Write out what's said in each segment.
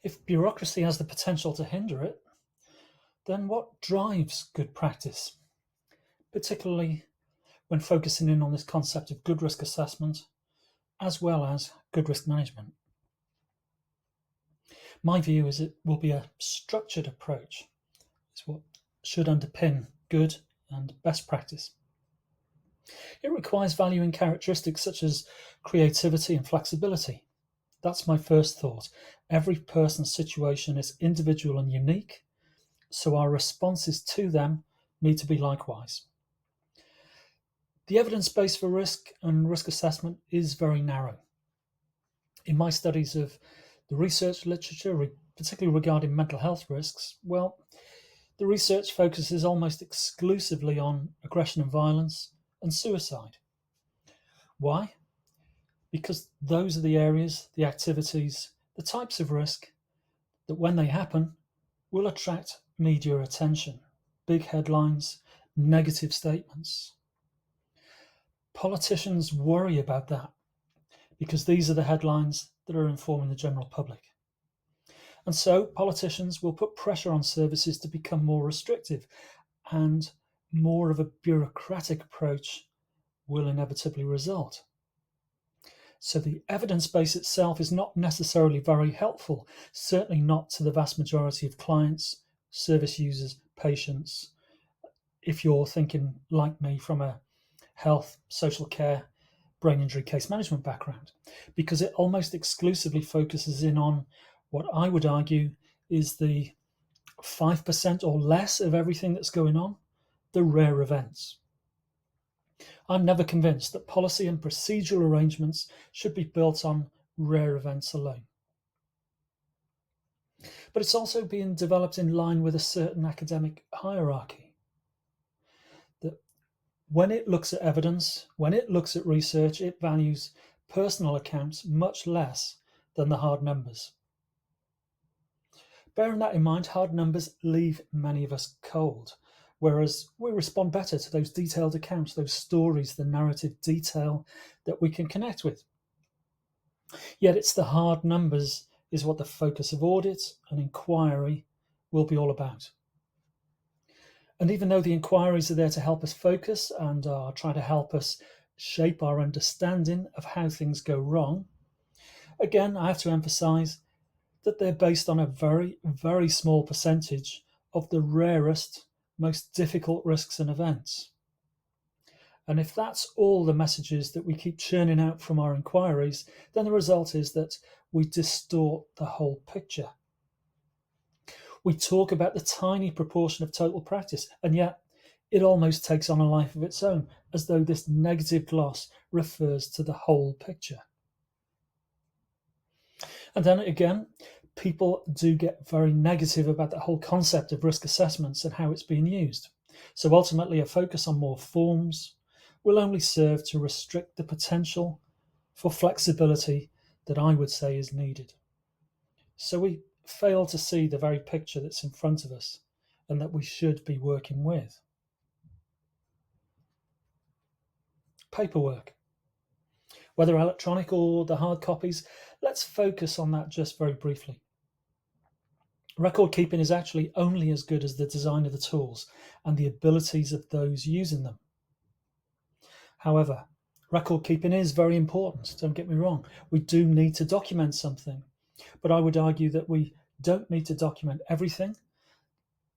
If bureaucracy has the potential to hinder it, then what drives good practice, particularly when focusing in on this concept of good risk assessment as well as good risk management? My view is it will be a structured approach. It's what should underpin good and best practice. It requires valuing characteristics such as creativity and flexibility. That's my first thought. Every person's situation is individual and unique, so our responses to them need to be likewise. The evidence base for risk and risk assessment is very narrow. In my studies of the research literature, particularly regarding mental health risks, well, the research focuses almost exclusively on aggression and violence and suicide. Why? Because those are the areas, the activities, the types of risk that when they happen will attract media attention, big headlines, negative statements. Politicians worry about that because these are the headlines that are informing the general public. And so politicians will put pressure on services to become more restrictive, and more of a bureaucratic approach will inevitably result. So the evidence base itself is not necessarily very helpful, certainly not to the vast majority of clients, service users, patients, if you're thinking like me from a health, social care, brain injury case management background, because it almost exclusively focuses in on what I would argue is the 5% or less of everything that's going on, the rare events. I'm never convinced that policy and procedural arrangements should be built on rare events alone. But it's also being developed in line with a certain academic hierarchy. That when it looks at evidence, when it looks at research, it values personal accounts much less than the hard numbers. Bearing that in mind, hard numbers leave many of us cold, whereas we respond better to those detailed accounts, those stories, the narrative detail that we can connect with. Yet it's the hard numbers is what the focus of audit and inquiry will be all about. And even though the inquiries are there to help us focus and are trying to help us shape our understanding of how things go wrong, again, I have to emphasize that they're based on a very, very small percentage of the rarest, most difficult risks and events. And if that's all the messages that we keep churning out from our inquiries, then the result is that we distort the whole picture. We talk about the tiny proportion of total practice, and yet it almost takes on a life of its own, as though this negative gloss refers to the whole picture. And then again, people do get very negative about the whole concept of risk assessments and how it's being used. So ultimately, a focus on more forms will only serve to restrict the potential for flexibility that I would say is needed. So we fail to see the very picture that's in front of us and that we should be working with. Paperwork. Whether electronic or the hard copies, let's focus on that just very briefly. Record keeping is actually only as good as the design of the tools and the abilities of those using them. However, record keeping is very important, don't get me wrong. We do need to document something, but I would argue that we don't need to document everything,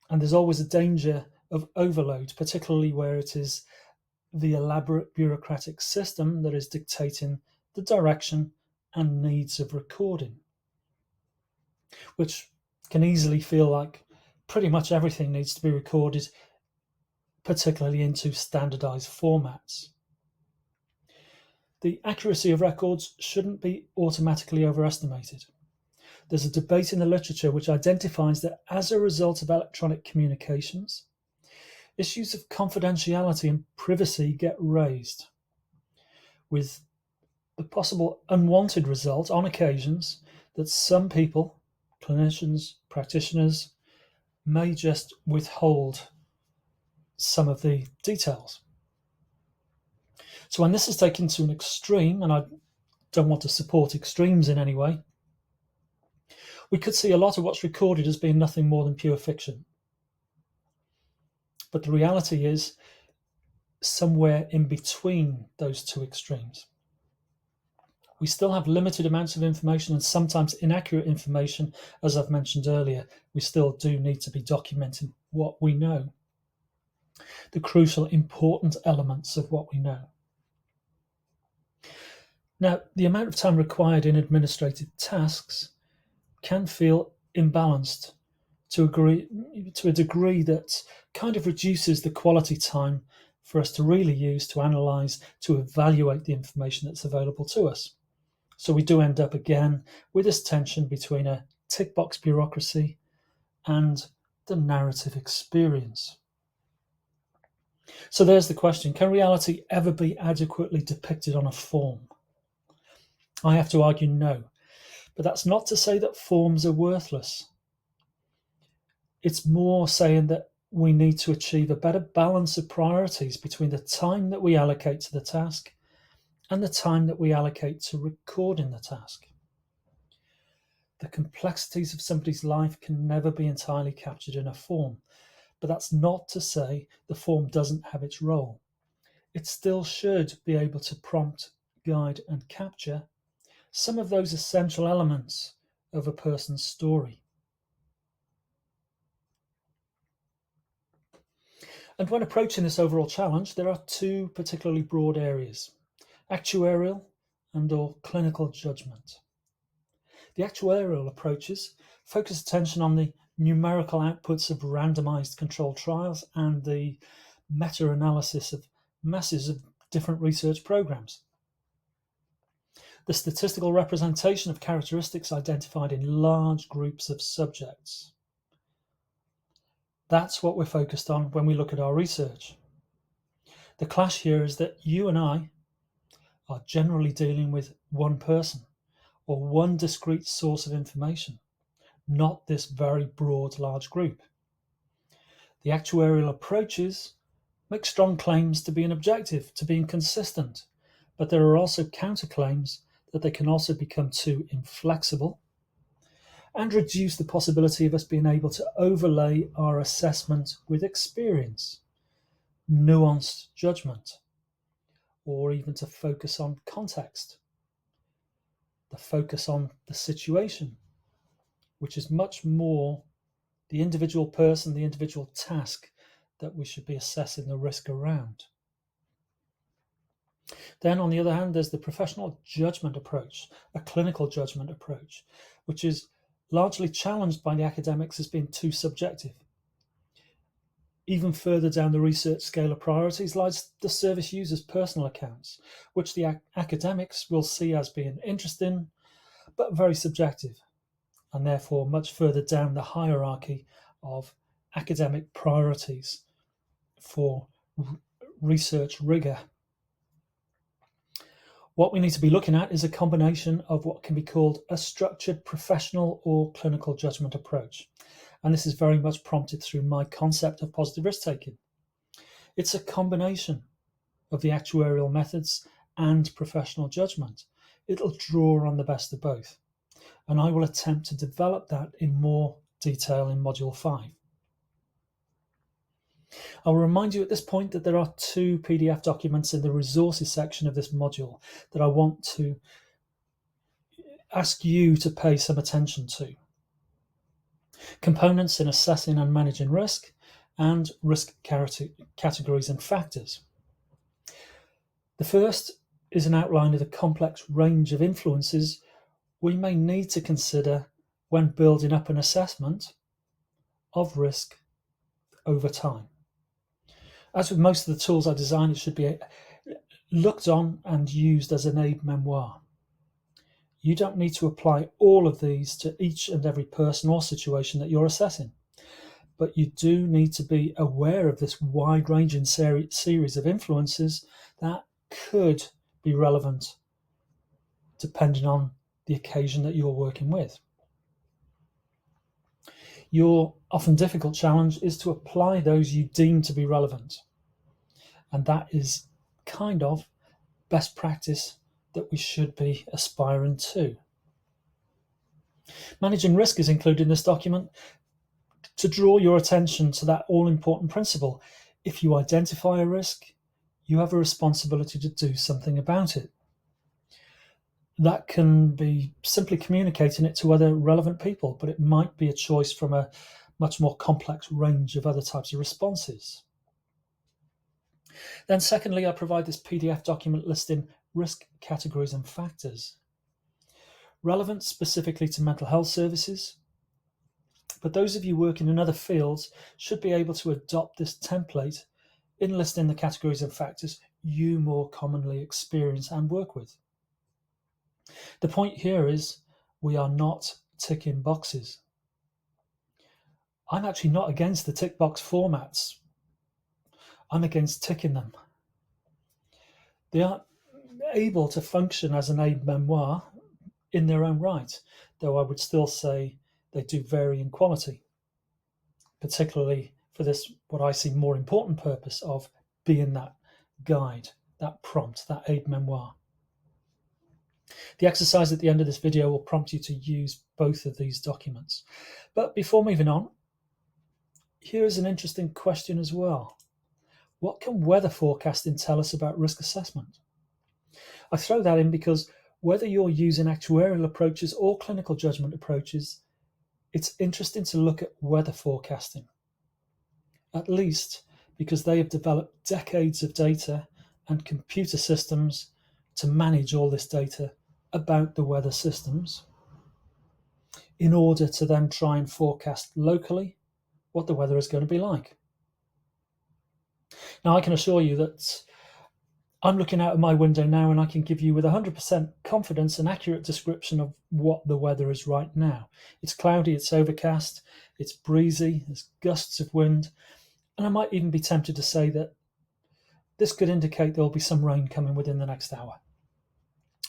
and there's always a danger of overload, particularly where it is the elaborate bureaucratic system that is dictating the direction and needs of recording, which can easily feel like pretty much everything needs to be recorded, particularly into standardized formats. The accuracy of records shouldn't be automatically overestimated. There's a debate in the literature which identifies that as a result of electronic communications, issues of confidentiality and privacy get raised, with the possible unwanted result on occasions that some people, clinicians, practitioners, may just withhold some of the details. So when this is taken to an extreme, and I don't want to support extremes in any way, We could see a lot of what's recorded as being nothing more than pure fiction. But the reality is somewhere in between those two extremes. We still have limited amounts of information and sometimes inaccurate information, as I've mentioned earlier. We still do need to be documenting what we know, the crucial, important elements of what we know. Now, the amount of time required in administrative tasks can feel imbalanced to a degree that kind of reduces the quality time for us to really use to analyze, to evaluate the information that's available to us. So we do end up again with this tension between a tick box bureaucracy and the narrative experience. So there's the question: can reality ever be adequately depicted on a form? I have to argue no, but that's not to say that forms are worthless. It's more saying that we need to achieve a better balance of priorities between the time that we allocate to the task and the time that we allocate to recording the task. The complexities of somebody's life can never be entirely captured in a form, but that's not to say the form doesn't have its role. It still should be able to prompt, guide, and capture some of those essential elements of a person's story. And when approaching this overall challenge, there are two particularly broad areas: actuarial and/or clinical judgment. The actuarial approaches focus attention on the numerical outputs of randomized controlled trials and the meta-analysis of masses of different research programs. The statistical representation of characteristics identified in large groups of subjects. That's what we're focused on when we look at our research. The clash here is that you and I are generally dealing with one person or one discrete source of information, not this very broad, large group. The actuarial approaches make strong claims to being objective, to being consistent, but there are also counterclaims that they can also become too inflexible and reduce the possibility of us being able to overlay our assessment with experience, nuanced judgment, or even to focus on context, the focus on the situation, which is much more the individual person, the individual task that we should be assessing the risk around. Then, on the other hand, there's the professional judgment approach, a clinical judgment approach, which is largely challenged by the academics as being too subjective. Even further down the research scale of priorities lies the service user's personal accounts, which the academics will see as being interesting, but very subjective, and therefore much further down the hierarchy of academic priorities for research rigor. What we need to be looking at is a combination of what can be called a structured professional or clinical judgment approach. And this is very much prompted through my concept of positive risk taking. It's a combination of the actuarial methods and professional judgment. It'll draw on the best of both. And I will attempt to develop that in more detail in Module 5. I'll remind you at this point that there are two PDF documents in the resources section of this module that I want to ask you to pay some attention to. Components in assessing and managing risk, and risk categories and factors. The first is an outline of the complex range of influences we may need to consider when building up an assessment of risk over time. As with most of the tools I design, it should be looked on and used as an aide-memoire. You don't need to apply all of these to each and every person or situation that you're assessing, but you do need to be aware of this wide-ranging series of influences that could be relevant depending on the occasion that you're working with. Your often difficult challenge is to apply those you deem to be relevant. And that is kind of best practice that we should be aspiring to. Managing risk is included in this document to draw your attention to that all-important principle. If you identify a risk, you have a responsibility to do something about it. That can be simply communicating it to other relevant people, but it might be a choice from a much more complex range of other types of responses. Then secondly, I provide this PDF document listing risk categories and factors, relevant specifically to mental health services, but those of you working in other fields should be able to adopt this template in listing the categories and factors you more commonly experience and work with. The point here is we are not ticking boxes. I'm actually not against the tick box formats. I'm against ticking them. They are able to function as an aid memoir in their own right, though I would still say they do vary in quality, particularly for this, what I see more important purpose of being that guide, that prompt, that aid memoir. The exercise at the end of this video will prompt you to use both of these documents. But before moving on, here is an interesting question as well. What can weather forecasting tell us about risk assessment? I throw that in because whether you're using actuarial approaches or clinical judgment approaches, it's interesting to look at weather forecasting, at least because they have developed decades of data and computer systems to manage all this data about the weather systems in order to then try and forecast locally what the weather is going to be like. Now, I can assure you that I'm looking out of my window now and I can give you with 100% confidence an accurate description of what the weather is right now. It's cloudy, it's overcast, it's breezy, there's gusts of wind, and I might even be tempted to say that this could indicate there'll be some rain coming within the next hour.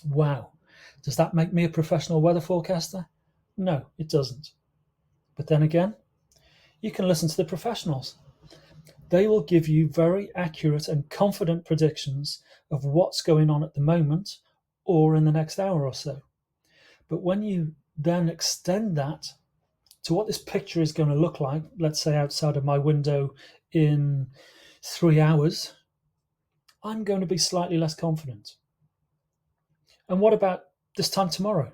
Wow. Does that make me a professional weather forecaster? No, it doesn't. But then again, you can listen to the professionals. They will give you very accurate and confident predictions of what's going on at the moment or in the next hour or so. But when you then extend that to what this picture is going to look like, let's say outside of my window in 3 hours, I'm going to be slightly less confident. And what about this time tomorrow?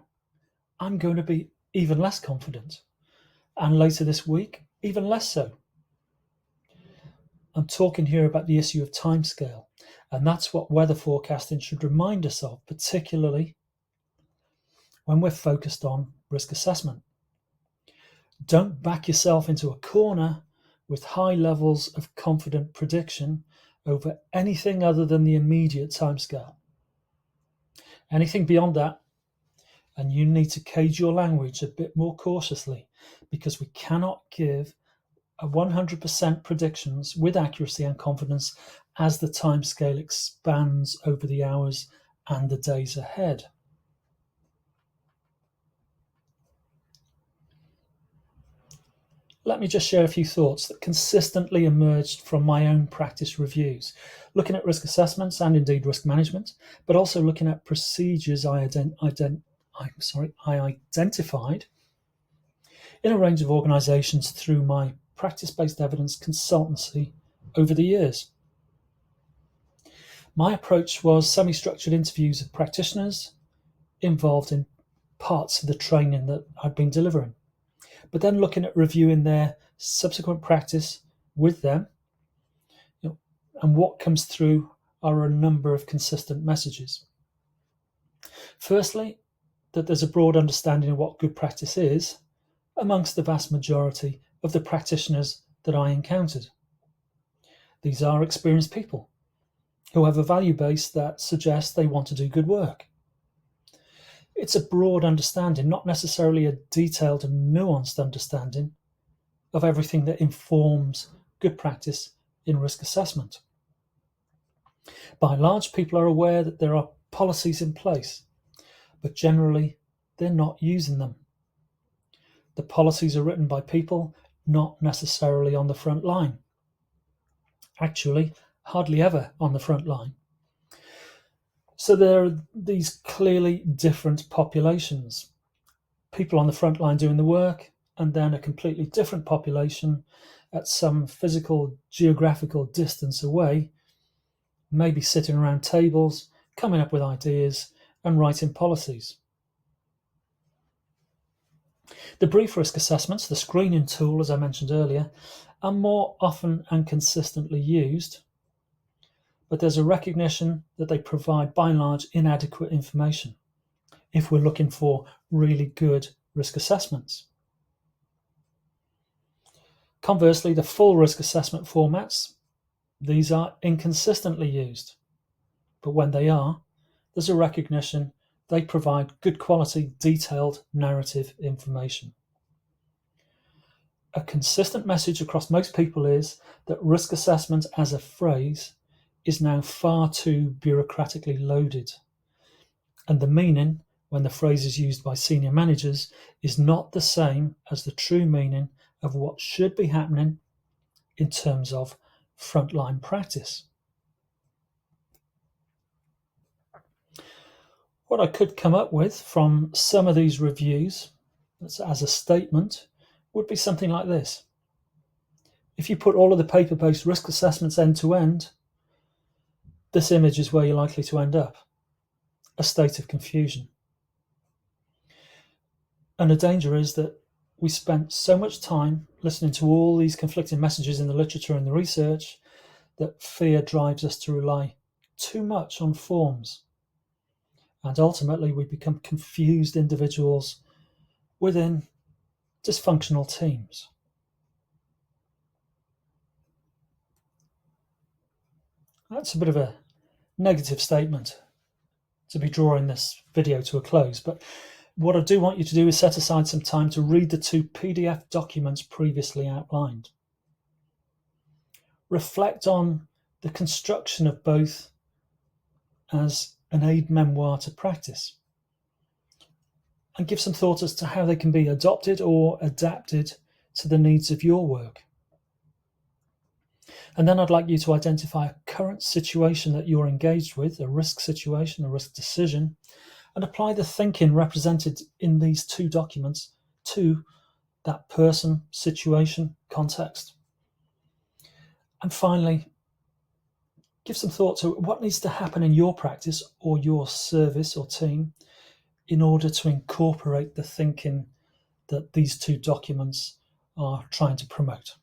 I'm going to be even less confident. And later this week, even less so. I'm talking here about the issue of timescale, and that's what weather forecasting should remind us of, particularly when we're focused on risk assessment. Don't back yourself into a corner with high levels of confident prediction over anything other than the immediate timescale. Anything beyond that, and you need to cage your language a bit more cautiously, because we cannot give a 100% predictions with accuracy and confidence as the timescale expands over the hours and the days ahead. Let me just share a few thoughts that consistently emerged from my own practice reviews, looking at risk assessments and indeed risk management, but also looking at procedures I identified in a range of organisations through my practice-based evidence consultancy over the years. My approach was semi-structured interviews of practitioners involved in parts of the training that I'd been delivering, but then looking at reviewing their subsequent practice with them, and what comes through are a number of consistent messages. Firstly, that there's a broad understanding of what good practice is amongst the vast majority of the practitioners that I encountered. These are experienced people who have a value base that suggests they want to do good work. It's a broad understanding, not necessarily a detailed and nuanced understanding of everything that informs good practice in risk assessment. By and large, people are aware that there are policies in place, but generally they're not using them. The policies are written by people not necessarily on the front line. Actually, hardly ever on the front line. So there are these clearly different populations. people on the front line doing the work, and then a completely different population at some physical, geographical distance away, maybe sitting around tables, coming up with ideas and writing policies. The brief risk assessments, the screening tool, as I mentioned earlier, are more often and consistently used, but there's a recognition that they provide, by and large, inadequate information if we're looking for really good risk assessments. Conversely, the full risk assessment formats, these are inconsistently used, but when they are, there's a recognition they provide good quality, detailed narrative information. A consistent message across most people is that risk assessment as a phrase is now far too bureaucratically loaded, and the meaning, when the phrase is used by senior managers, is not the same as the true meaning of what should be happening in terms of frontline practice. What I could come up with from some of these reviews as a statement would be something like this. If you put all of the paper-based risk assessments end to end, this image is where you're likely to end up, a state of confusion. And the danger is that we spent so much time listening to all these conflicting messages in the literature and the research that fear drives us to rely too much on forms. And ultimately, we become confused individuals within dysfunctional teams. That's a bit of a negative statement to be drawing this video to a close, but what I do want you to do is set aside some time to read the 2 PDF documents previously outlined. Reflect on the construction of both as an aid memoir to practice, and give some thought as to how they can be adopted or adapted to the needs of your work. And then I'd like you to identify a current situation that you're engaged with, a risk situation, a risk decision, and apply the thinking represented in these 2 documents to that person, situation, context. And finally, give some thought to what needs to happen in your practice or your service or team in order to incorporate the thinking that these 2 documents are trying to promote.